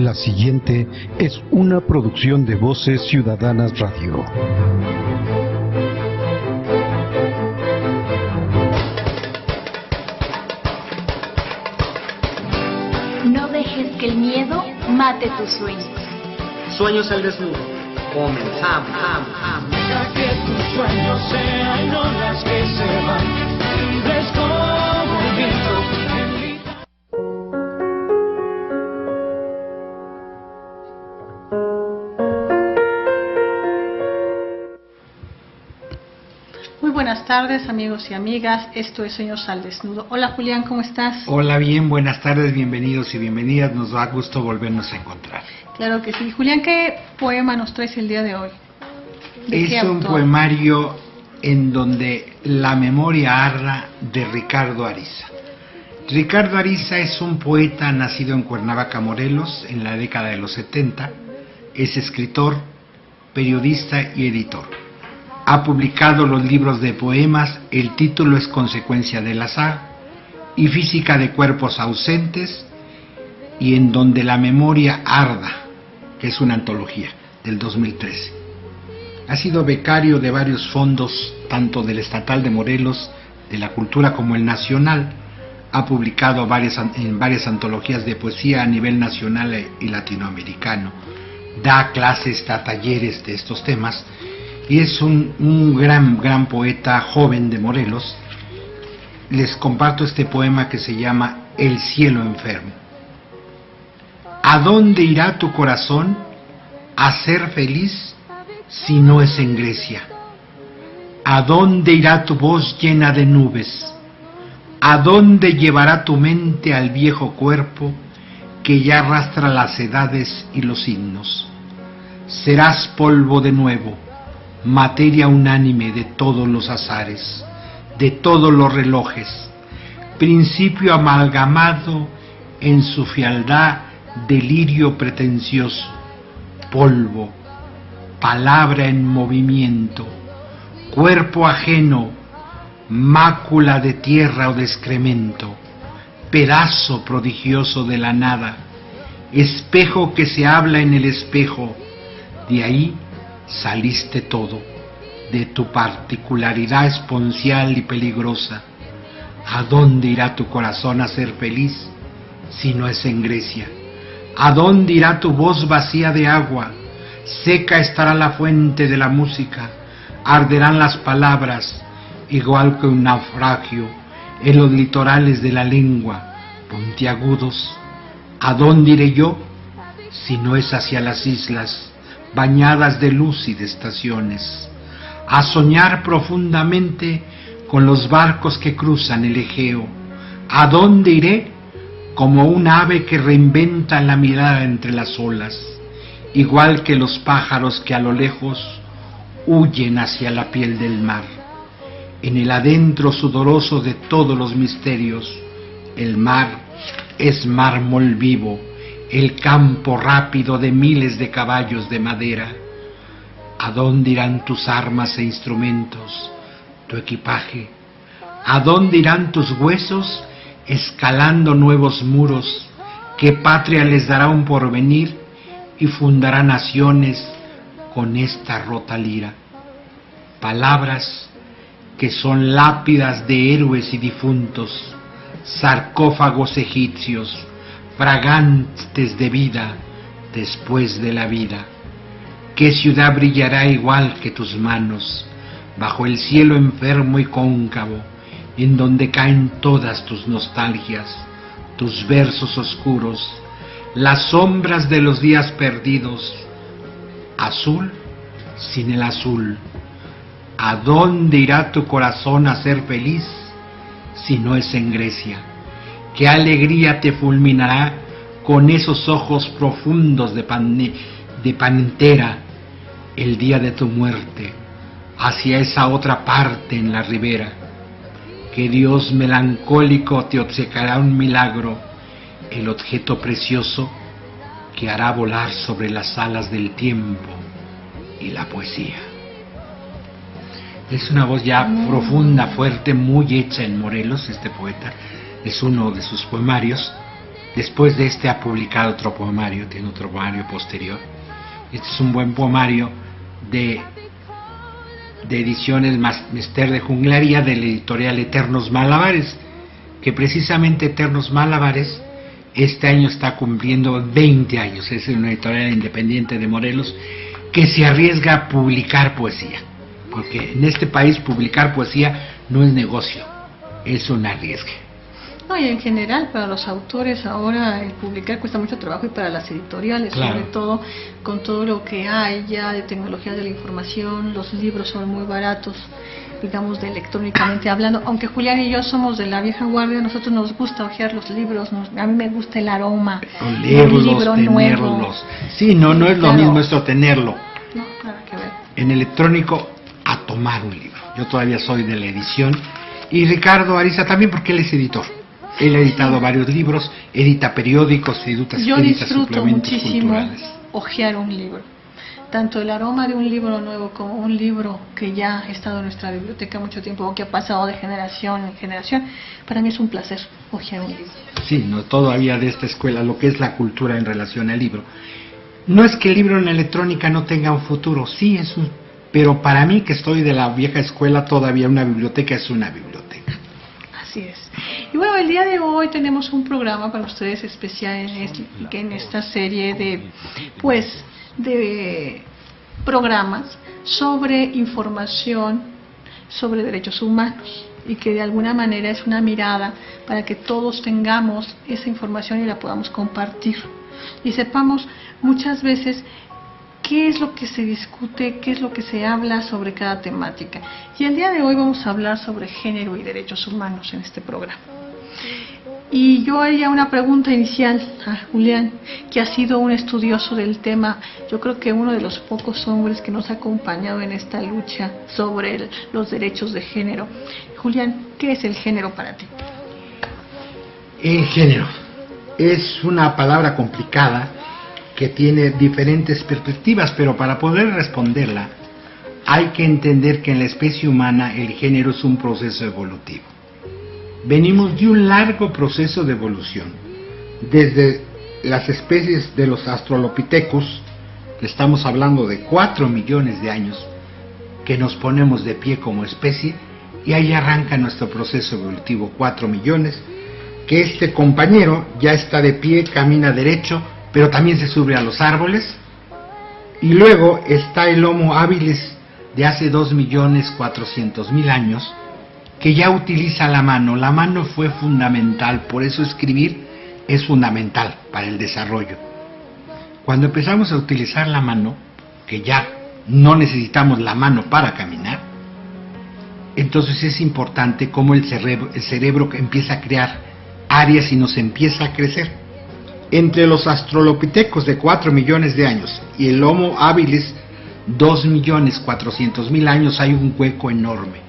La siguiente es una producción de Voces Ciudadanas Radio. No dejes que el miedo mate tus sueños. Sueños al desnudo. Comenzamos. Deja que tus sueños sean olas que se van, libres como el viento. Muy buenas tardes, amigos y amigas. Esto es Sueños al Desnudo. Hola, Julián, ¿cómo estás? Hola, bien, buenas tardes, bienvenidos y bienvenidas. Nos da gusto volvernos a encontrar. Claro que sí. Julián, ¿qué poema nos traes el día de hoy? Es un poemario en donde la memoria arda de Ricardo Ariza. Ricardo Ariza es un poeta nacido en Cuernavaca, Morelos, en la década de los 70. Es escritor, periodista y editor. Ha publicado los libros de poemas El título es consecuencia del azar y Física de cuerpos ausentes y En donde la memoria arda, que es una antología del 2013. Ha sido becario de varios fondos, tanto del Estatal de Morelos, de la Cultura como el Nacional. Ha publicado en varias antologías de poesía a nivel nacional y latinoamericano. Da clases, da talleres de estos temas. Y es un gran poeta joven de Morelos. Les comparto este poema que se llama El cielo enfermo. ¿A dónde irá tu corazón a ser feliz si no es en Grecia? ¿A dónde irá tu voz llena de nubes? ¿A dónde llevará tu mente al viejo cuerpo que ya arrastra las edades y los signos? Serás polvo de nuevo, materia unánime de todos los azares, de todos los relojes, principio amalgamado en su fealdad, delirio pretencioso, polvo, palabra en movimiento, cuerpo ajeno, mácula de tierra o de excremento, pedazo prodigioso de la nada, espejo que se habla en el espejo, de ahí saliste todo, de tu particularidad esponcial y peligrosa. ¿A dónde irá tu corazón a ser feliz si no es en Grecia? ¿A dónde irá tu voz vacía de agua? Seca estará la fuente de la música, arderán las palabras, igual que un naufragio, en los litorales de la lengua, puntiagudos. ¿A dónde iré yo si no es hacia las islas, bañadas de luz y de estaciones, a soñar profundamente con los barcos que cruzan el Egeo? ¿A dónde iré? Como un ave que reinventa la mirada entre las olas, igual que los pájaros que a lo lejos huyen hacia la piel del mar. En el adentro sudoroso de todos los misterios, el mar es mármol vivo, el campo rápido de miles de caballos de madera. ¿A dónde irán tus armas e instrumentos, tu equipaje? ¿A dónde irán tus huesos escalando nuevos muros? ¿Qué patria les dará un porvenir y fundará naciones con esta rota lira? Palabras que son lápidas de héroes y difuntos, sarcófagos egipcios, fragantes de vida después de la vida. ¿Qué ciudad brillará igual que tus manos, bajo el cielo enfermo y cóncavo, en donde caen todas tus nostalgias, tus versos oscuros, las sombras de los días perdidos? Azul sin el azul. ¿A dónde irá tu corazón a ser feliz si no es en Grecia? ¿Qué alegría te fulminará con esos ojos profundos de pantera el día de tu muerte, hacia esa otra parte en la ribera? ¿Qué Dios melancólico te obsequiará un milagro, el objeto precioso que hará volar sobre las alas del tiempo y la poesía? Es una voz ya profunda, fuerte, muy hecha en Morelos. Este poeta es uno de sus poemarios Después de este ha publicado otro poemario, tiene otro poemario posterior. Este es un buen poemario de ediciones Mester de Junglaría, de la editorial Eternos Malabares, que precisamente Eternos Malabares este año está cumpliendo 20 años. Es una editorial independiente de Morelos que se arriesga a publicar poesía, porque en este país publicar poesía no es negocio, es un arriesgue. No, y en general para los autores ahora el publicar cuesta mucho trabajo, y para las editoriales, claro, sobre todo con todo lo que hay ya de tecnología de la información. Los libros son muy baratos, digamos, de electrónicamente hablando, aunque Julián y yo somos de la vieja guardia. Nosotros nos gusta hojear los libros, a mí me gusta el aroma, leerlos, un libro nuevo. Sí, no es lo mismo esto tenerlo, no, nada que ver, en electrónico, a tomar un libro. Yo todavía soy de la edición, y Ricardo Ariza también, porque él es editor. Él ha editado varios libros, edita periódicos, edita disfruto muchísimo culturales. Hojear un libro, tanto el aroma de un libro nuevo como un libro que ya ha estado en nuestra biblioteca mucho tiempo, o que ha pasado de generación en generación. Para mí es un placer hojear un libro. Sí, no, todavía de esta escuela, lo que es la cultura en relación al libro. No es que el libro en la electrónica no tenga un futuro, sí es un, pero para mí, que estoy de la vieja escuela, todavía una biblioteca es una biblioteca. Así es. Y bueno, el día de hoy tenemos un programa para ustedes especial en esta serie de programas sobre información sobre derechos humanos, y que de alguna manera es una mirada para que todos tengamos esa información y la podamos compartir, y sepamos muchas veces qué es lo que se discute, qué es lo que se habla sobre cada temática. Y el día de hoy vamos a hablar sobre género y derechos humanos en este programa. Y yo haría una pregunta inicial a Julián, que ha sido un estudioso del tema. Yo creo que uno de los pocos hombres que nos ha acompañado en esta lucha sobre los derechos de género. Julián, ¿qué es el género para ti? El género es una palabra complicada que tiene diferentes perspectivas, pero para poder responderla hay que entender que en la especie humana el género es un proceso evolutivo. Venimos de un largo proceso de evolución, desde las especies de los Australopithecus, que estamos hablando de 4 millones de años, que nos ponemos de pie como especie, y ahí arranca nuestro proceso evolutivo, 4 millones, que este compañero ya está de pie, camina derecho, pero también se sube a los árboles. Y luego está el Homo habilis de hace 2.400.000 años, que ya utiliza la mano. La mano fue fundamental, por eso escribir es fundamental para el desarrollo. Cuando empezamos a utilizar la mano, que ya no necesitamos la mano para caminar, entonces es importante cómo el cerebro empieza a crear áreas y nos empieza a crecer. Entre los Australopithecus de 4 millones de años y el Homo habilis 2.400.000 años hay un hueco enorme.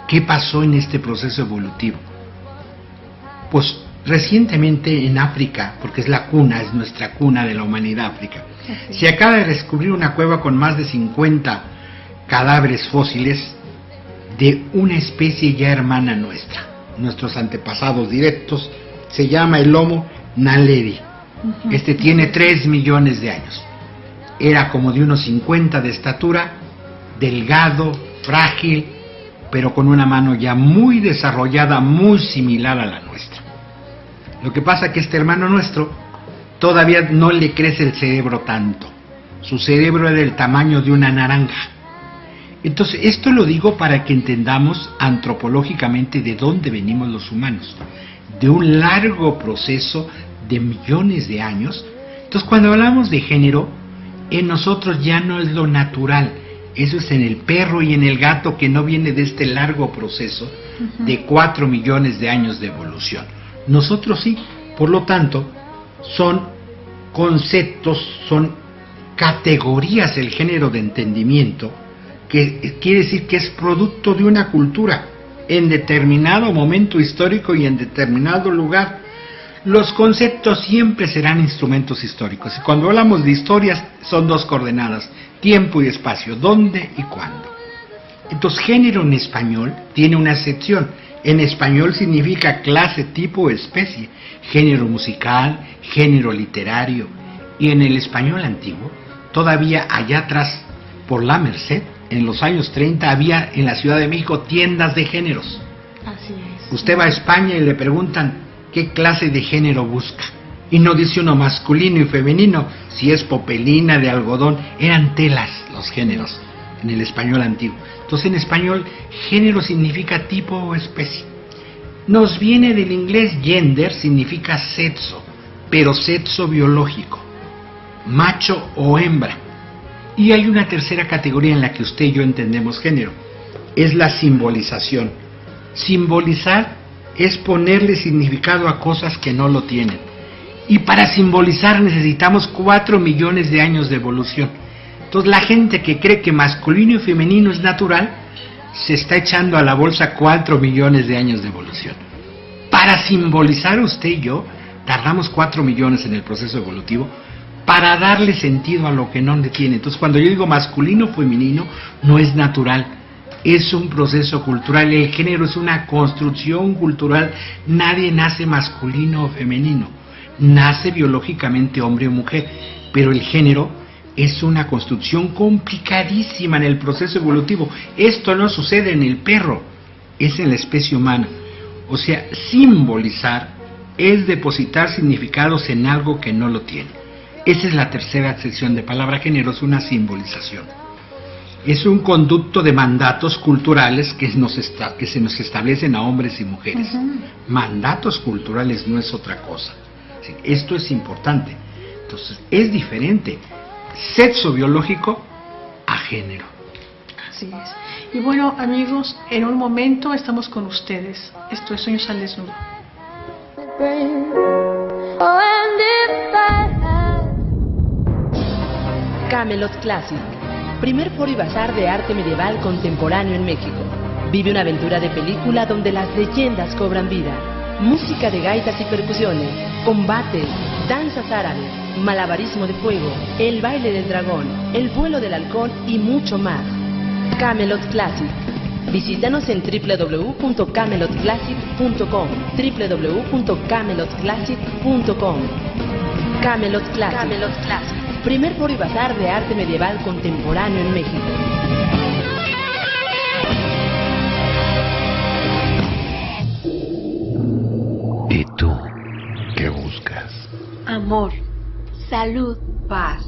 ¿Qué pasó en este proceso evolutivo? Pues recientemente en África, porque es la cuna, es nuestra cuna de la humanidad, África, se acaba de descubrir una cueva con más de 50 cadáveres fósiles de una especie ya hermana nuestra, nuestros antepasados directos. Se llama el Homo naledi. Este tiene 3 millones de años. Era como de unos 50 de estatura, delgado, frágil, pero con una mano ya muy desarrollada, muy similar a la nuestra. Lo que pasa es que este hermano nuestro todavía no le crece el cerebro tanto. Su cerebro es del tamaño de una naranja. Entonces, esto lo digo para que entendamos antropológicamente de dónde venimos los humanos. De un largo proceso de millones de años. Entonces, cuando hablamos de género, en nosotros ya no es lo natural. Eso es en el perro y en el gato, que no viene de este largo proceso de 4 millones de años de evolución. Nosotros sí. Por lo tanto, son conceptos, son categorías el género de entendimiento, que quiere decir que es producto de una cultura en determinado momento histórico y en determinado lugar. Los conceptos siempre serán instrumentos históricos, y cuando hablamos de historias son dos coordenadas: tiempo y espacio, dónde y cuándo. Entonces, género en español tiene una acepción. En español significa clase, tipo o especie, género musical, género literario. Y en el español antiguo, todavía allá atrás, por la Merced, en los años 30, había en la Ciudad de México tiendas de géneros. Así es. Usted va a España y le preguntan qué clase de género busca. Y no dice uno masculino y femenino, si es popelina, de algodón, eran telas los géneros en el español antiguo. Entonces en español, género significa tipo o especie. Nos viene del inglés gender, significa sexo, pero sexo biológico, macho o hembra. Y hay una tercera categoría en la que usted y yo entendemos género, es la simbolización. Simbolizar es ponerle significado a cosas que no lo tienen. Y para simbolizar necesitamos 4 millones de años de evolución. Entonces la gente que cree que masculino y femenino es natural, se está echando a la bolsa 4 millones de años de evolución. Para simbolizar usted y yo, tardamos 4 millones en el proceso evolutivo para darle sentido a lo que no le tiene. Entonces cuando yo digo masculino o femenino, no es natural, es un proceso cultural. El género es una construcción cultural. Nadie nace masculino o femenino, nace biológicamente hombre o mujer, pero el género es una construcción complicadísima en el proceso evolutivo. Esto no sucede en el perro, es en la especie humana. O sea, simbolizar es depositar significados en algo que no lo tiene. Esa es la tercera sección de palabra género, es una simbolización. Es un conducto de mandatos culturales que se nos establecen a hombres y mujeres. Mandatos culturales no es otra cosa. Esto es importante. Entonces, es diferente sexo biológico a género. Así es. Y bueno, amigos, en un momento estamos con ustedes. Esto es Sueños al Desnudo. Camelot Classic, primer foro y bazar de arte medieval contemporáneo en México. Vive una aventura de película donde las leyendas cobran vida. Música de gaitas y percusiones, combates, danzas árabes, malabarismo de fuego, el baile del dragón, el vuelo del halcón y mucho más. Camelot Classic. Visítanos en www.camelotclassic.com, www.camelotclassic.com. Camelot Classic. Camelot Classic. Primer foro y bazar de arte medieval contemporáneo en México. ¿Y tú qué buscas? Amor, salud, paz,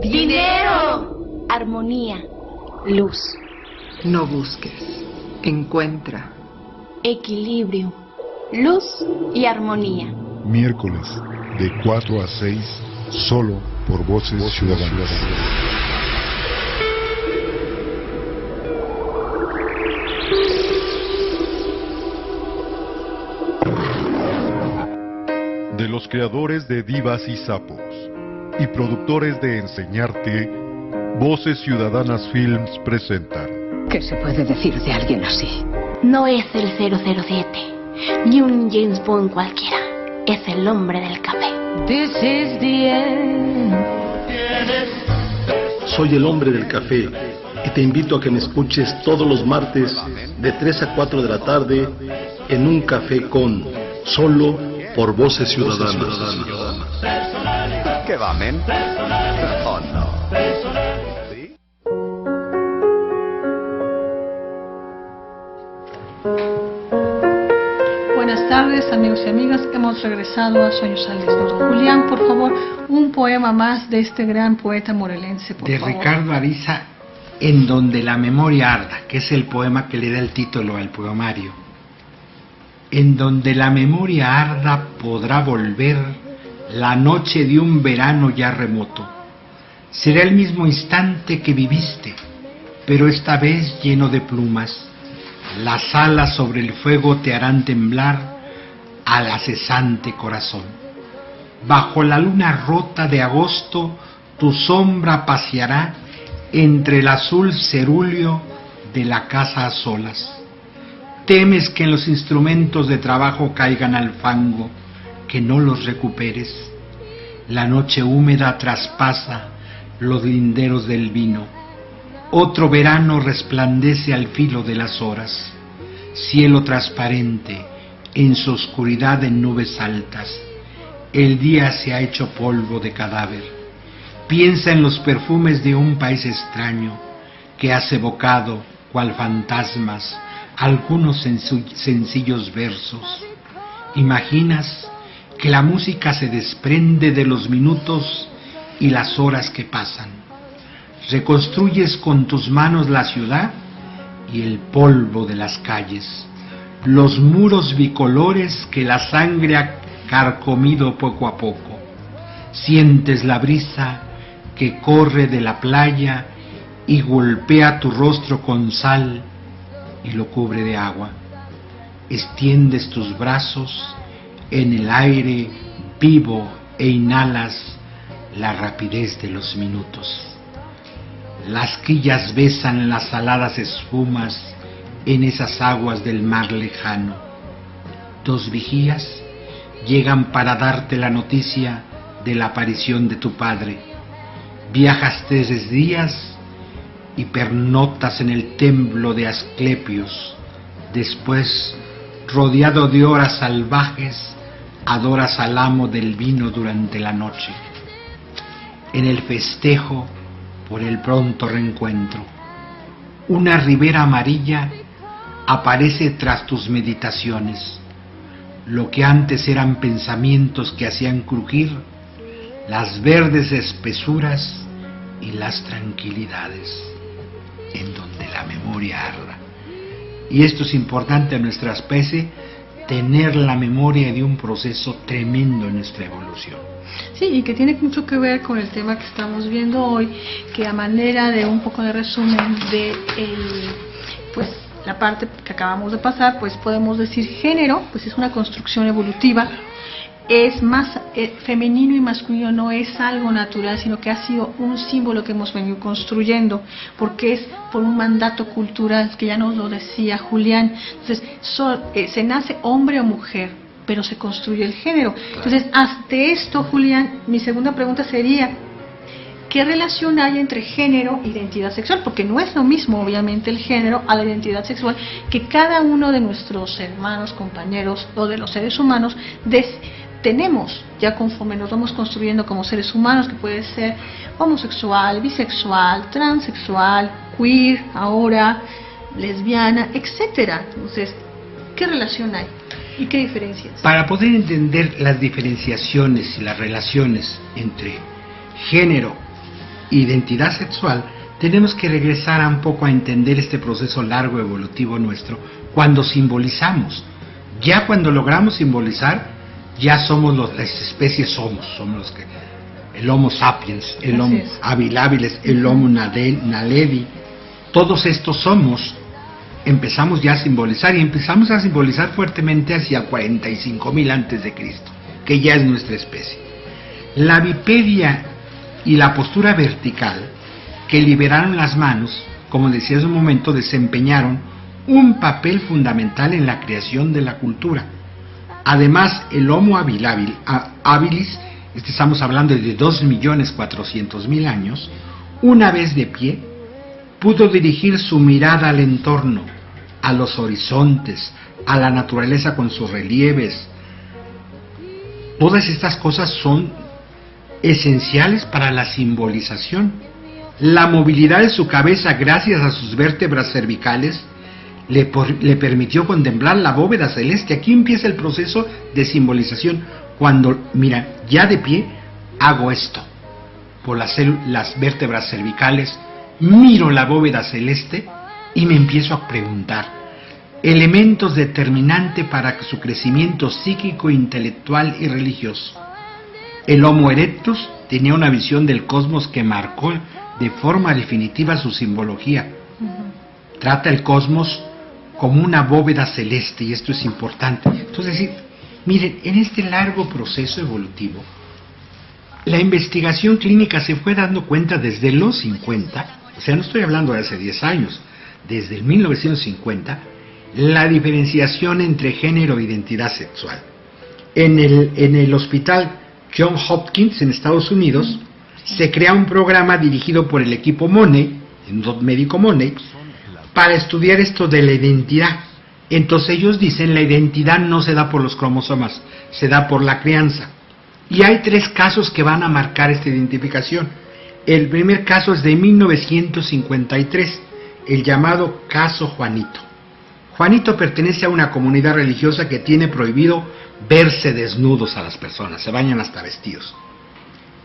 dinero, armonía, luz, No busques, encuentra. equilibrio, luz y armonía. Miércoles de 4 a 6, solo por Voces Ciudadanas. De los creadores de Divas y Sapos y productores de Enseñarte, Voces Ciudadanas Films presentan. ¿Qué se puede decir de alguien así? No es el 007, ni un James Bond cualquiera. Es el hombre del café. This is the end. Soy el hombre del café y te invito a que me escuches todos los martes de 3 a 4 de la tarde en Un Café con, solo por Voces Ciudadanas. ¿Qué va, men? Oh, no. ¿Sí? Buenas tardes, amigos y amigas. Hemos regresado a Sueños al Desnudo. Julián, por favor, un poema más de este gran poeta morelense, por favor. De Ricardo Ariza, En donde la memoria arda, que es el poema que le da el título al poemario. En donde la memoria arda podrá volver la noche de un verano ya remoto. Será el mismo instante que viviste, pero esta vez lleno de plumas. Las alas sobre el fuego te harán temblar al acesante corazón. Bajo la luna rota de agosto, tu sombra paseará entre el azul cerúleo de la casa a solas. Temes que en los instrumentos de trabajo caigan al fango, que no los recuperes. La noche húmeda traspasa los linderos del vino. Otro verano resplandece al filo de las horas. cielo transparente, en su oscuridad en nubes altas. El día se ha hecho polvo de cadáver. Piensa en los perfumes de un país extraño que has evocado, cual fantasmas, algunos sencillos versos. Imaginas que la música se desprende de los minutos y las horas que pasan. Reconstruyes con tus manos la ciudad y el polvo de las calles, los muros bicolores que la sangre ha carcomido poco a poco. Sientes la brisa que corre de la playa y golpea tu rostro con sal y lo cubre de agua. Extiendes tus brazos en el aire vivo e inhalas la rapidez de los minutos. Las quillas besan las saladas espumas en esas aguas del mar lejano. 2 vigías llegan para darte la noticia de la aparición de tu padre. Viajas 3 días y pernotas en el templo de Asclepios. Después, rodeado de horas salvajes, adoras al amo del vino durante la noche. En el festejo por el pronto reencuentro, una ribera amarilla aparece tras tus meditaciones. Lo que antes eran pensamientos que hacían crujir las verdes espesuras y las tranquilidades, en donde la memoria arda. Y esto es importante a nuestra especie, tener la memoria de un proceso tremendo en nuestra evolución. Sí, y que tiene mucho que ver con el tema que estamos viendo hoy, que a manera de un poco de resumen de pues la parte que acabamos de pasar, pues podemos decir género, pues es una construcción evolutiva, es más femenino y masculino, no es algo natural, sino que ha sido un símbolo que hemos venido construyendo, porque es por un mandato cultural, que ya nos lo decía Julián. Entonces, se nace hombre o mujer, pero se construye el género. Entonces, ante esto, Julián, mi segunda pregunta sería, ¿qué relación hay entre género e identidad sexual? Porque no es lo mismo, obviamente, el género a la identidad sexual, que cada uno de nuestros hermanos, compañeros o de los seres humanos tenemos, ya conforme nos vamos construyendo como seres humanos, que puede ser homosexual, bisexual, transexual, queer, ahora lesbiana, etcétera. Entonces, ¿qué relación hay y qué diferencias? Para poder entender las diferenciaciones y las relaciones entre género e identidad sexual, tenemos que regresar un poco a entender este proceso largo evolutivo nuestro cuando simbolizamos. Ya cuando logramos simbolizar, ya somos las especies, somos los que, el Homo sapiens, el Homo habilis, el Homo naledi, todos estos somos, empezamos ya a simbolizar, y empezamos a simbolizar fuertemente hacia 45.000 antes de Cristo, que ya es nuestra especie. La bipedia y la postura vertical que liberaron las manos, como decía hace un momento, desempeñaron un papel fundamental en la creación de la cultura. Además, el Homo habilis, estamos hablando de 2.400.000 años, una vez de pie, pudo dirigir su mirada al entorno, a los horizontes, a la naturaleza con sus relieves. Todas estas cosas son esenciales para la simbolización. La movilidad de su cabeza, gracias a sus vértebras cervicales, le permitió contemplar la bóveda celeste. Aquí empieza el proceso de simbolización. Cuando, mira, ya de pie, hago esto. Por las vértebras cervicales, miro la bóveda celeste y me empiezo a preguntar. Elementos determinantes para su crecimiento psíquico, intelectual y religioso. El Homo erectus tenía una visión del cosmos que marcó de forma definitiva su simbología. Trata el cosmos como una bóveda celeste, y esto es importante. Entonces, miren, en este largo proceso evolutivo, la investigación clínica se fue dando cuenta desde los 50, o sea, no estoy hablando de hace 10 años, desde el 1950, la diferenciación entre género e identidad sexual. En el hospital Johns Hopkins, en Estados Unidos, se crea un programa dirigido por el equipo Money, el médico Money, para estudiar esto de la identidad. Entonces ellos dicen la identidad no se da por los cromosomas, se da por la crianza. Y hay 3 casos que van a marcar esta identificación. El primer caso es de 1953, el llamado caso Juanito. Juanito pertenece a una comunidad religiosa que tiene prohibido verse desnudos a las personas, se bañan hasta vestidos.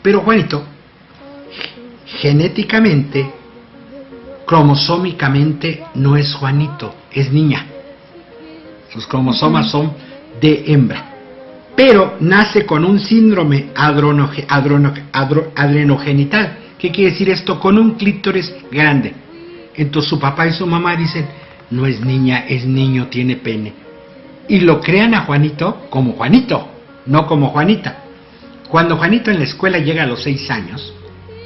Pero Juanito, genéticamente, cromosómicamente, no es Juanito, es niña. Sus cromosomas son de hembra. Pero nace con un síndrome adrenogenital. ¿Qué quiere decir esto? Con un clítoris grande. Entonces su papá y su mamá dicen, no es niña, es niño, tiene pene. Y lo crean a Juanito como Juanito, no como Juanita. Cuando Juanito en la escuela llega a los 6 años,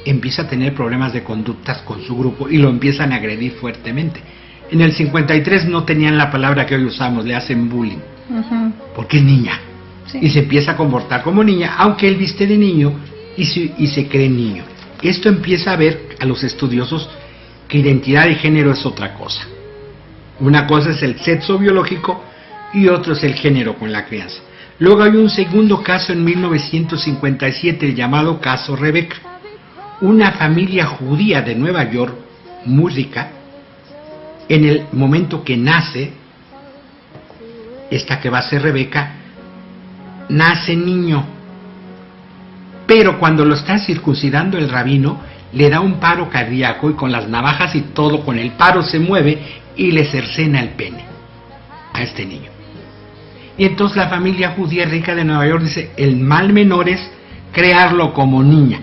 empieza a tener problemas de conductas con su grupo y lo empiezan a agredir fuertemente. En el 53 no tenían la palabra que hoy usamos, le hacen bullying, porque es niña. Sí. Y se empieza a comportar como niña, aunque él viste de niño y se cree niño. Esto empieza a ver a los estudiosos que identidad de género es otra cosa. Una cosa es el sexo biológico y otro es el género con la crianza. Luego hay un segundo caso en 1957, el llamado caso Rebeca. Una familia judía de Nueva York, muy rica, en el momento que nace, esta que va a ser Rebeca, nace niño. Pero cuando lo está circuncidando el rabino, le da un paro cardíaco y con las navajas y todo, con el paro se mueve y le cercena el pene a este niño. Y entonces la familia judía rica de Nueva York dice, el mal menor es crearlo como niña.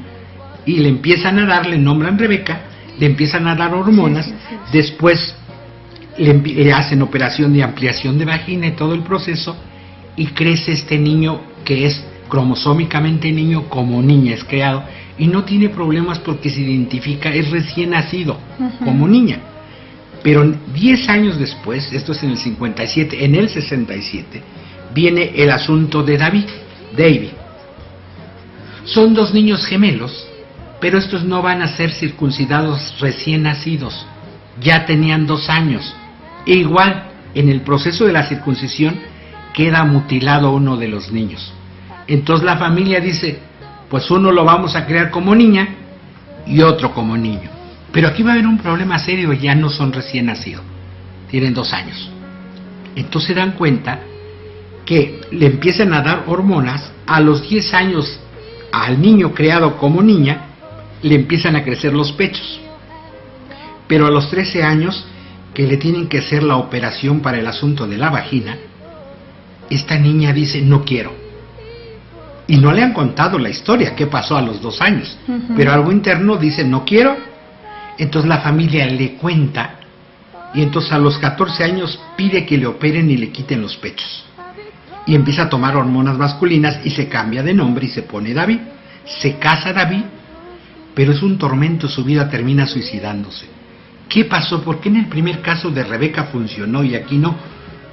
Y le empiezan a dar, le nombran Rebeca, le empiezan a dar hormonas, después le hacen operación de ampliación de vagina y todo el proceso, y crece este niño que es cromosómicamente niño como niña, es creado, y no tiene problemas porque se identifica, es recién nacido como niña. Pero 10 años después, esto es en el 57, en el 67, viene el asunto de David. Son 2 niños gemelos, pero estos no van a ser circuncidados recién nacidos, ya tenían 2 años. E igual, en el proceso de la circuncisión, queda mutilado uno de los niños. Entonces la familia dice, pues uno lo vamos a crear como niña y otro como niño. Pero aquí va a haber un problema serio, ya no son recién nacidos, tienen 2 años. Entonces se dan cuenta que le empiezan a dar hormonas, a los 10 años al niño creado como niña, le empiezan a crecer los pechos. Pero a los 13 años, que le tienen que hacer la operación para el asunto de la vagina, esta niña dice, no quiero. Y no le han contado la historia, qué pasó a los 2 años. Pero algo interno dice, no quiero. Entonces la familia le cuenta, y entonces a los 14 años pide que le operen y le quiten los pechos. Y empieza a tomar hormonas masculinas y se cambia de nombre y se pone David. Se casa David, pero es un tormento, su vida termina suicidándose. ¿Qué pasó? ¿Por qué en el primer caso de Rebeca funcionó y aquí no?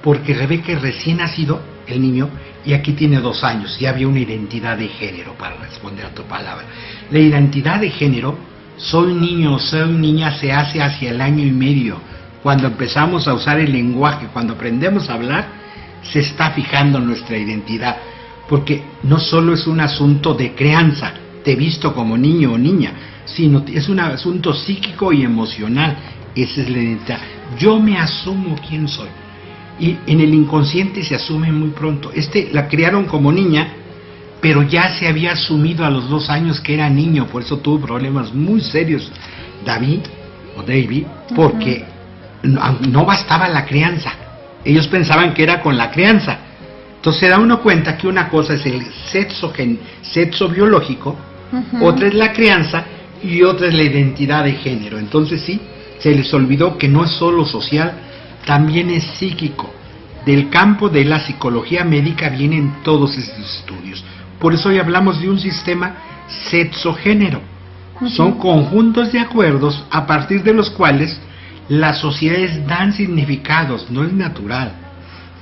Porque Rebeca es recién nacido, el niño, y aquí tiene 2 años, y había una identidad de género, para responder a tu palabra. La identidad de género, soy niño o soy niña, se hace hacia el 1 año y medio. Cuando empezamos a usar el lenguaje, cuando aprendemos a hablar, se está fijando nuestra identidad. Porque no solo es un asunto de crianza, te he visto como niño o niña, sino es un asunto psíquico y emocional. Esa es la identidad. Yo me asumo quién soy. Y en el inconsciente se asume muy pronto. La criaron como niña, pero ya se había asumido a los 2 años que era niño, por eso tuvo problemas muy serios David, porque no bastaba la crianza. Ellos pensaban que era con la crianza. Entonces se da uno cuenta que una cosa es el sexo biológico, otra es la crianza y otra es la identidad de género. Entonces sí, se les olvidó que no es solo social, también es psíquico. Del campo de la psicología médica vienen todos estos estudios. Por eso hoy hablamos de un sistema sexo-género. Son conjuntos de acuerdos a partir de los cuales las sociedades dan significados, no es natural,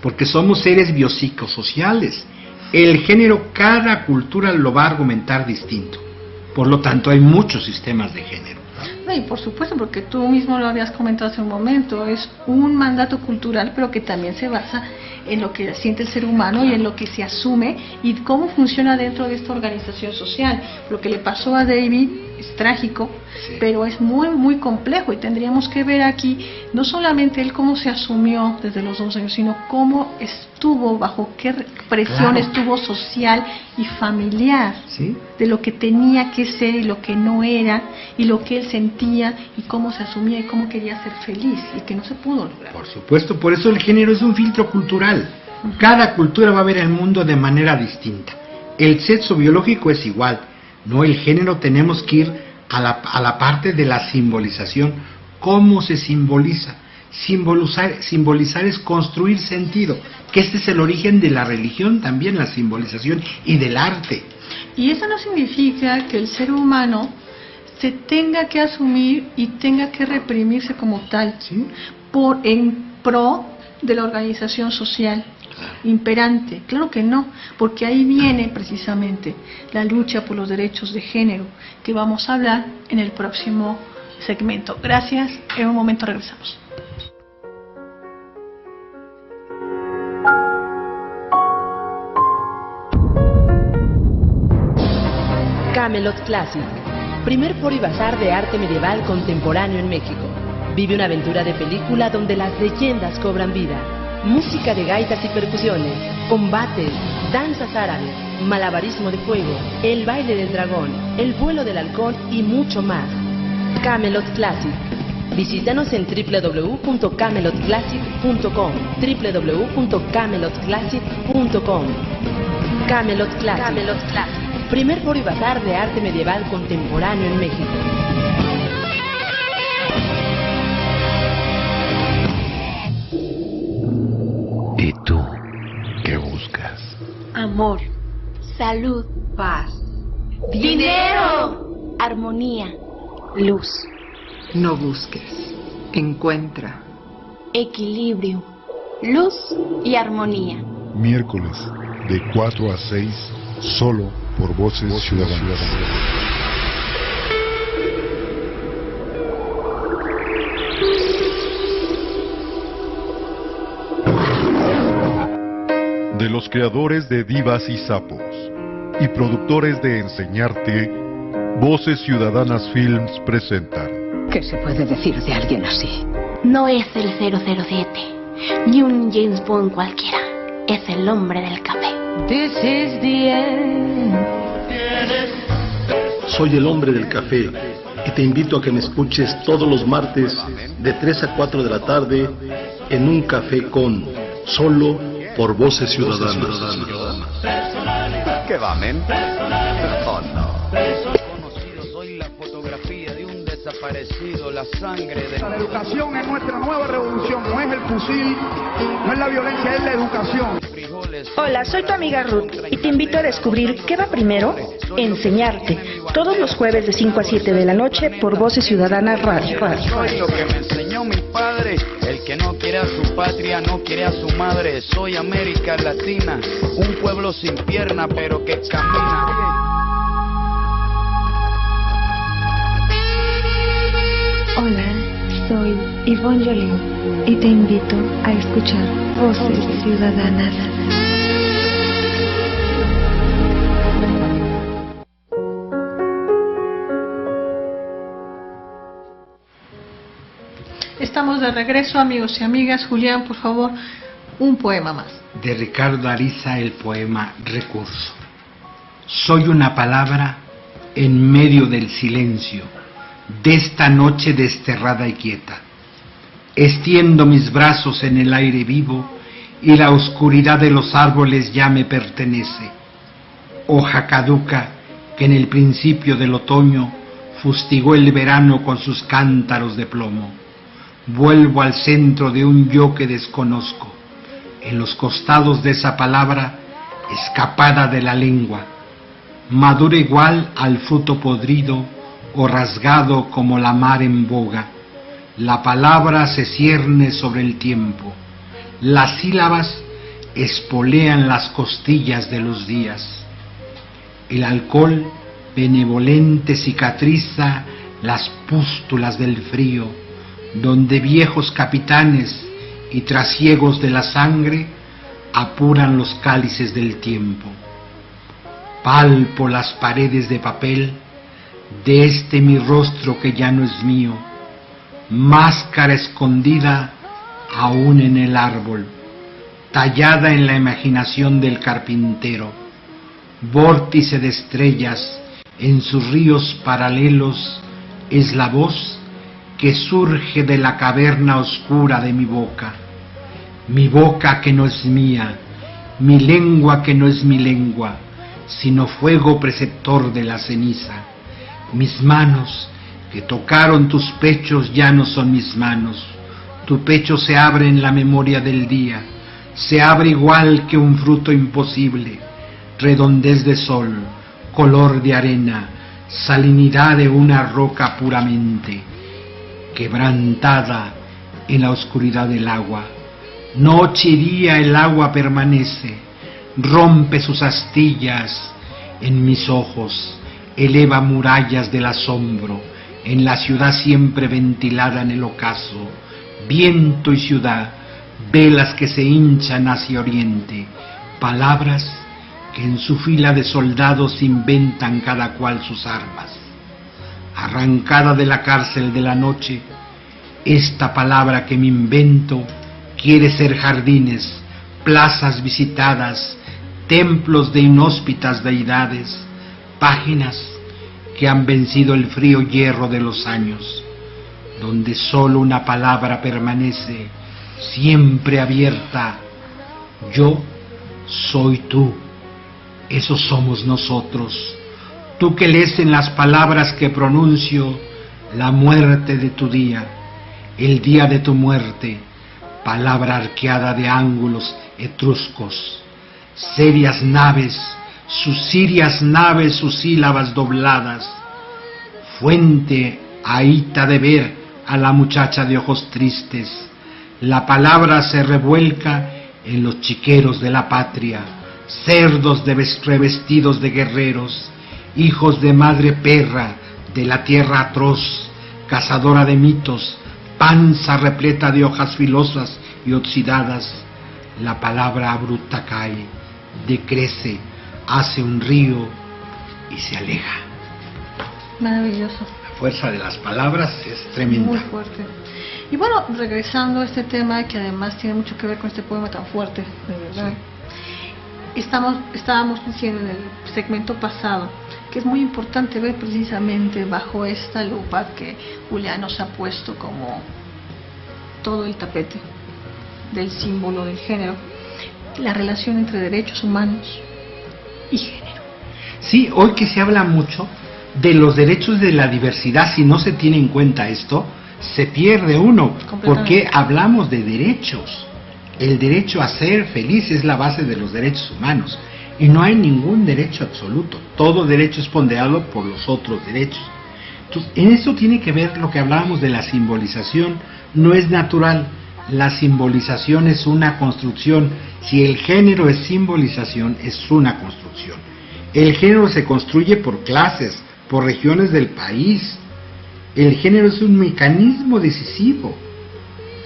porque somos seres biopsicosociales. El género, cada cultura lo va a argumentar distinto. Por lo tanto, hay muchos sistemas de género. Y por supuesto, porque tú mismo lo habías comentado hace un momento, es un mandato cultural, pero que también se basa en lo que siente el ser humano y en lo que se asume y cómo funciona dentro de esta organización social. Lo que le pasó a David es trágico, pero es muy, muy complejo, y tendríamos que ver aquí no solamente él cómo se asumió desde los 12 años, sino cómo estuvo, bajo qué presión estuvo social y familiar, de lo que tenía que ser y lo que no era, y lo que él sentía y cómo se asumía y cómo quería ser feliz, y que no se pudo lograr. Por supuesto, por eso el género es un filtro cultural. Cada cultura va a ver el mundo de manera distinta. El sexo biológico es igual, no el género. Tenemos que ir a la parte de la simbolización. ¿Cómo se simboliza? Simbolizar es construir sentido, que este es el origen de la religión también, la simbolización, y del arte. Y eso no significa que el ser humano se tenga que asumir y tenga que reprimirse como tal, en pro de la organización social imperante. Claro que no, porque ahí viene precisamente la lucha por los derechos de género, que vamos a hablar en el próximo segmento. Gracias, en un momento regresamos. Camelot Classic, primer foro y bazar de arte medieval contemporáneo en México. Vive una aventura de película donde las leyendas cobran vida. Música de gaitas y percusiones, combates, danzas árabes, malabarismo de fuego, el baile del dragón, el vuelo del halcón y mucho más. Camelot Classic. Visítanos en www.camelotclassic.com, www.camelotclassic.com. Camelot Classic, primer foro y bazar de arte medieval contemporáneo en México. ¿Y tú qué buscas? Amor, salud, paz, dinero, armonía, luz. No busques, encuentra. Equilibrio, luz y armonía. Miércoles, de 4 a 6, solo por Voces Ciudadanas. De los creadores de Divas y Sapos y productores de Enseñarte, Voces Ciudadanas Films presentan. ¿Qué se puede decir de alguien así? No es el 007, ni un James Bond cualquiera, es el hombre del café. This is the end. Soy el hombre del café y te invito a que me escuches todos los martes de 3 a 4 de la tarde en Un Café con, solo por Voces Ciudadanas. ¿Qué va, men? Oh, no. Soy la fotografía de un desaparecido, la sangre de... La educación es nuestra nueva revolución, no es el fusil, no es la violencia, es la educación. Hola, soy tu amiga Ruth y te invito a descubrir qué va primero, Enseñarte, todos los jueves de 5 a 7 de la noche por Voces Ciudadanas Radio. Soy lo que me enseñó mi padre, el que no quiere a su patria, no quiere a su madre. Soy América Latina, un pueblo sin pierna pero que camina. Hola, soy Yvonne Jolín y te invito a escuchar Voces Ciudadanas. Estamos de regreso, amigos y amigas. Julián, por favor, un poema más. De Ricardo Ariza, el poema Recurso. Soy una palabra en medio del silencio de esta noche desterrada y quieta. Extiendo mis brazos en el aire vivo y la oscuridad de los árboles ya me pertenece. Hoja caduca que en el principio del otoño fustigó el verano con sus cántaros de plomo. Vuelvo al centro de un yo que desconozco, en los costados de esa palabra escapada de la lengua, madura igual al fruto podrido o rasgado como la mar en boga. La palabra se cierne sobre el tiempo, las sílabas espolean las costillas de los días. El alcohol benevolente cicatriza las pústulas del frío, donde viejos capitanes y trasiegos de la sangre apuran los cálices del tiempo. Palpo las paredes de papel de este mi rostro que ya no es mío, máscara escondida aún en el árbol, tallada en la imaginación del carpintero, vórtice de estrellas en sus ríos paralelos, es la voz que surge de la caverna oscura de mi boca que no es mía, mi lengua que no es mi lengua, sino fuego preceptor de la ceniza. Mis manos que tocaron tus pechos ya no son mis manos, tu pecho se abre en la memoria del día, se abre igual que un fruto imposible, redondez de sol, color de arena, salinidad de una roca puramente, quebrantada en la oscuridad del agua. Noche y día el agua permanece, rompe sus astillas en mis ojos, eleva murallas del asombro, en la ciudad siempre ventilada en el ocaso, viento y ciudad, velas que se hinchan hacia oriente, palabras que en su fila de soldados inventan cada cual sus armas. Arrancada de la cárcel de la noche, esta palabra que me invento quiere ser jardines, plazas visitadas, templos de inhóspitas deidades, páginas que han vencido el frío hierro de los años, donde solo una palabra permanece, siempre abierta. Yo soy tú, esos somos nosotros. Tú que lees en las palabras que pronuncio la muerte de tu día, el día de tu muerte, palabra arqueada de ángulos etruscos, serias naves, sus sílabas dobladas, fuente ahíta de ver a la muchacha de ojos tristes. La palabra se revuelca en los chiqueros de la patria, cerdos revestidos de guerreros, hijos de madre perra de la tierra atroz, cazadora de mitos, panza repleta de hojas filosas y oxidadas. La palabra abrupta cae, decrece, hace un río y se aleja. Maravilloso. La fuerza de las palabras es tremenda. Muy fuerte. Y bueno, regresando a este tema que además tiene mucho que ver con este poema tan fuerte, de verdad. Sí. Estábamos diciendo en el segmento pasado que es muy importante ver precisamente bajo esta lupa que Julián nos ha puesto como todo el tapete del símbolo del género, la relación entre derechos humanos y género. Sí, hoy que se habla mucho de los derechos de la diversidad, si no se tiene en cuenta esto, se pierde uno, porque hablamos de derechos. El derecho a ser feliz es la base de los derechos humanos, y no hay ningún derecho absoluto. Todo derecho es ponderado por los otros derechos. Entonces, en eso tiene que ver lo que hablábamos de la simbolización. No es natural, la simbolización es una construcción. Si el género es simbolización, es una construcción. El género se construye por clases, por regiones del país. El género es un mecanismo decisivo.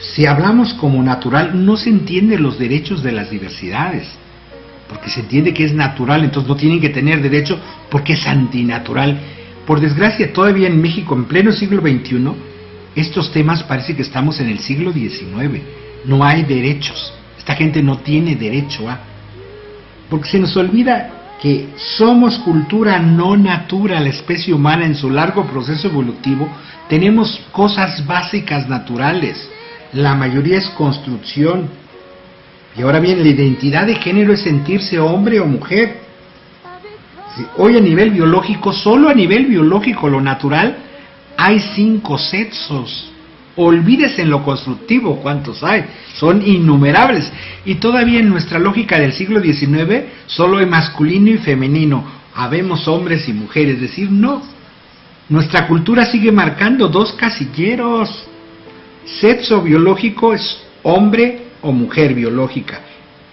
Si hablamos como natural, no se entienden los derechos de las diversidades, porque se entiende que es natural, entonces no tienen que tener derecho porque es antinatural. Por desgracia, todavía en México, en pleno siglo XXI, estos temas parece que estamos en el siglo XIX. No hay derechos. Esta gente no tiene derecho a... Porque se nos olvida que somos cultura no natura, la especie humana en su largo proceso evolutivo. Tenemos cosas básicas naturales. La mayoría es construcción. Y ahora bien, la identidad de género es sentirse hombre o mujer. Hoy a nivel biológico, solo a nivel biológico, lo natural, hay 5 sexos. Olvídese en lo constructivo cuántos hay, son innumerables. Y todavía en nuestra lógica del siglo XIX, solo hay masculino y femenino. Habemos hombres y mujeres, es decir, no. Nuestra cultura sigue marcando 2 casilleros. Sexo biológico es hombre o mujer biológica,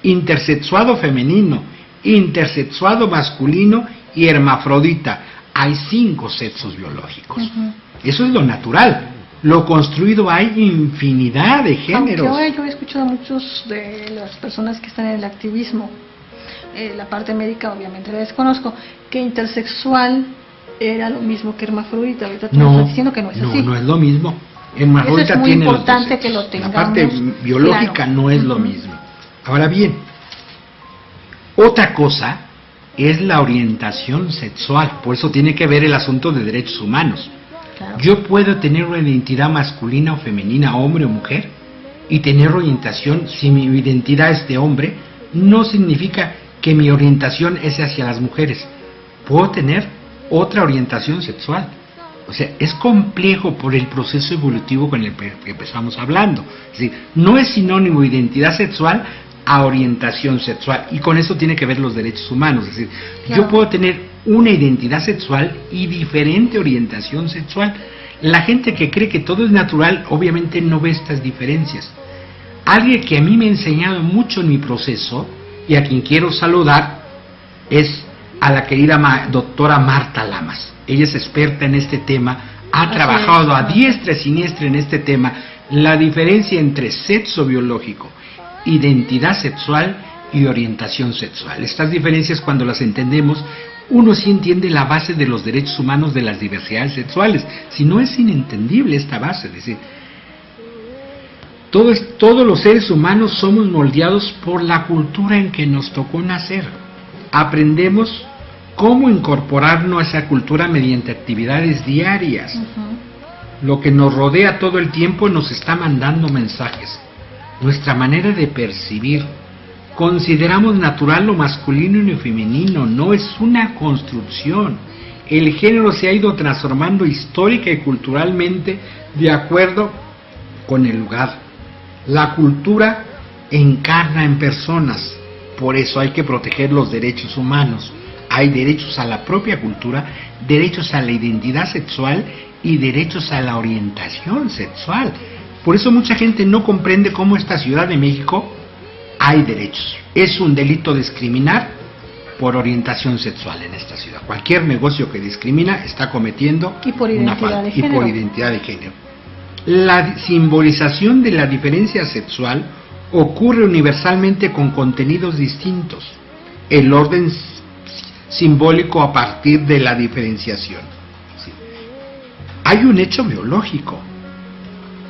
intersexuado femenino, intersexuado masculino y hermafrodita. Hay 5 sexos biológicos. Eso es lo natural. Lo construido, hay infinidad de géneros. Aunque yo he escuchado a muchos de las personas que están en el activismo, la parte médica obviamente la desconozco, que intersexual era lo mismo que hermafrodita. Ahorita tú estás diciendo que no es así. No es lo mismo. Hermafrodita es muy tiene importante que lo tengamos. La parte biológica claro. No es lo mismo. Ahora bien, otra cosa es la orientación sexual. Por eso tiene que ver el asunto de derechos humanos. Claro. Yo puedo tener una identidad masculina o femenina, hombre o mujer, y tener orientación. Si mi identidad es de hombre, no significa que mi orientación es hacia las mujeres. Puedo tener otra orientación sexual. O sea, es complejo por el proceso evolutivo con el que empezamos hablando. Es decir, no es sinónimo identidad sexual a orientación sexual. Y con eso tiene que ver los derechos humanos. Es decir, claro. Yo puedo tener una identidad sexual y diferente orientación sexual. La gente que cree que todo es natural, obviamente no ve estas diferencias. Alguien que a mí me ha enseñado mucho en mi proceso, y a quien quiero saludar, es a la querida doctora Marta Lamas. Ella es experta en este tema, ha trabajado a diestra y siniestra en este tema, la diferencia entre sexo biológico, identidad sexual y orientación sexual. Estas diferencias, cuando las entendemos, uno sí entiende la base de los derechos humanos de las diversidades sexuales. Si no, es inentendible esta base. Es decir, todos los seres humanos somos moldeados por la cultura en que nos tocó nacer. Aprendemos cómo incorporarnos a esa cultura mediante actividades diarias. Lo que nos rodea todo el tiempo nos está mandando mensajes. Nuestra manera de percibir. Consideramos natural lo masculino y lo femenino, no es una construcción. El género se ha ido transformando histórica y culturalmente de acuerdo con el lugar. La cultura encarna en personas, por eso hay que proteger los derechos humanos. Hay derechos a la propia cultura, derechos a la identidad sexual y derechos a la orientación sexual. Por eso mucha gente no comprende cómo esta Ciudad de México hay derechos. Es un delito discriminar por orientación sexual en esta ciudad. Cualquier negocio que discrimina está cometiendo una falta. Y por identidad de género. La simbolización de la diferencia sexual ocurre universalmente con contenidos distintos. El orden simbólico a partir de la diferenciación. ¿Sí? Hay un hecho biológico,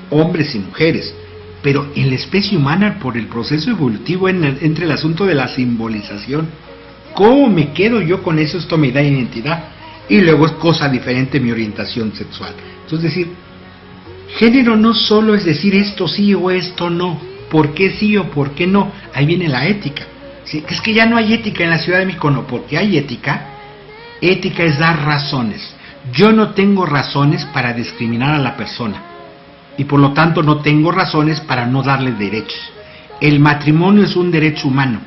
hombres y mujeres, pero en la especie humana, por el proceso evolutivo, entre el asunto de la simbolización. ¿Cómo me quedo yo con eso? Esto me da identidad. Y luego es cosa diferente mi orientación sexual. Entonces, decir, género no solo es decir esto sí o esto no. ¿Por qué sí o por qué no? Ahí viene la ética. ¿Sí? Es que ya no hay ética en la Ciudad de México. No, porque hay ética. Ética es dar razones. Yo no tengo razones para discriminar a la persona. Y por lo tanto no tengo razones para no darle derechos. El matrimonio es un derecho humano.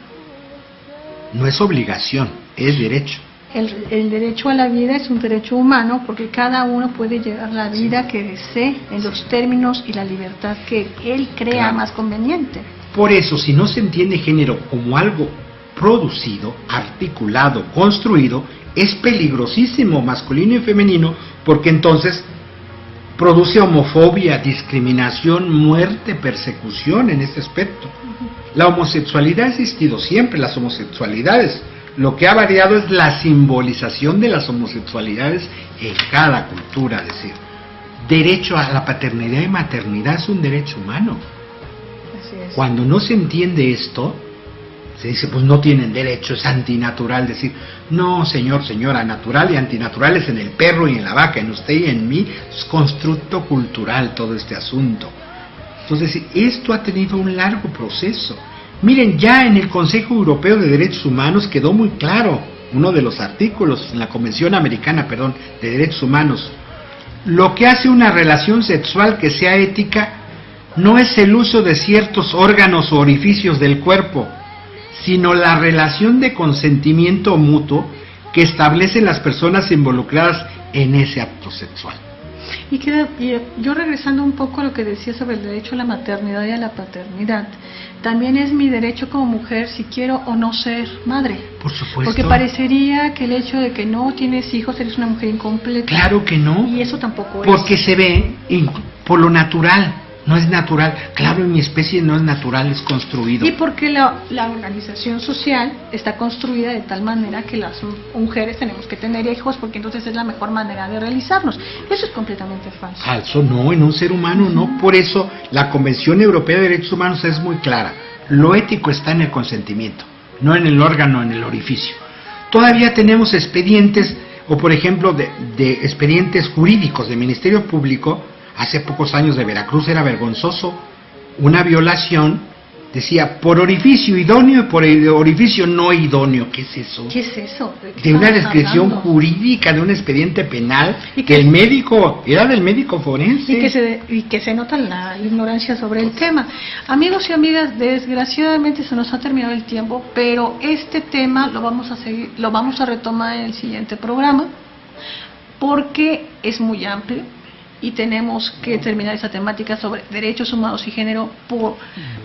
No es obligación, es derecho. El derecho a la vida es un derecho humano porque cada uno puede llevar la vida que desee en los términos y la libertad que él crea más conveniente. Por eso, si no se entiende género como algo producido, articulado, construido, es peligrosísimo masculino y femenino, porque entonces produce homofobia, discriminación, muerte, persecución en este aspecto. La homosexualidad ha existido siempre, las homosexualidades. Lo que ha variado es la simbolización de las homosexualidades en cada cultura. Es decir, derecho a la paternidad y maternidad es un derecho humano. Así es. Cuando no se entiende esto, se dice, pues no tienen derecho, es antinatural. Decir, no, señor, señora, natural y antinatural es en el perro y en la vaca, en usted y en mí. Es constructo cultural todo este asunto. Entonces, esto ha tenido un largo proceso. Miren, ya en el Consejo Europeo de Derechos Humanos quedó muy claro, uno de los artículos en la Convención Americana, de Derechos Humanos, lo que hace una relación sexual que sea ética no es el uso de ciertos órganos o orificios del cuerpo, sino la relación de consentimiento mutuo que establecen las personas involucradas en ese acto sexual. Y yo regresando un poco a lo que decía sobre el derecho a la maternidad y a la paternidad, también es mi derecho como mujer si quiero o no ser madre. Por supuesto. Porque parecería que el hecho de que no tienes hijos eres una mujer incompleta. Claro que no. Y eso tampoco es. Porque se ve por lo natural. No es natural. Claro, en mi especie no es natural, es construido. Y porque la organización social está construida de tal manera que las mujeres tenemos que tener hijos porque entonces es la mejor manera de realizarnos. Eso es completamente falso. Falso, no, en un ser humano no. Por eso la Convención Europea de Derechos Humanos es muy clara. Lo ético está en el consentimiento, no en el órgano, en el orificio. Todavía tenemos expedientes, o por ejemplo de expedientes jurídicos del Ministerio Público. Hace pocos años de Veracruz era vergonzoso, una violación, decía por orificio idóneo y por orificio no idóneo. ¿Qué es eso? ¿Qué es eso? De una descripción jurídica de un expediente penal que el médico, era del médico forense. Y que se nota la ignorancia sobre el tema. Amigos y amigas, desgraciadamente se nos ha terminado el tiempo, pero este tema lo vamos a retomar en el siguiente programa, porque es muy amplio. Y tenemos que terminar esta temática sobre derechos humanos y género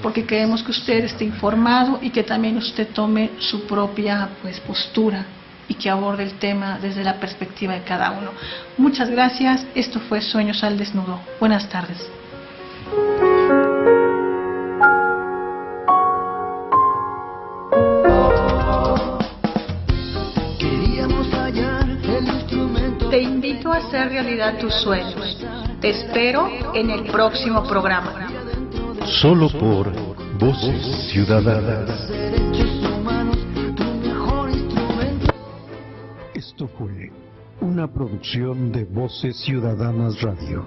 porque queremos que usted esté informado y que también usted tome su propia postura y que aborde el tema desde la perspectiva de cada uno. Muchas gracias. Esto fue Sueños al Desnudo. Buenas tardes. Te invito a hacer realidad tus sueños. Te espero en el próximo programa. Solo por Voces Ciudadanas. Esto fue una producción de Voces Ciudadanas Radio.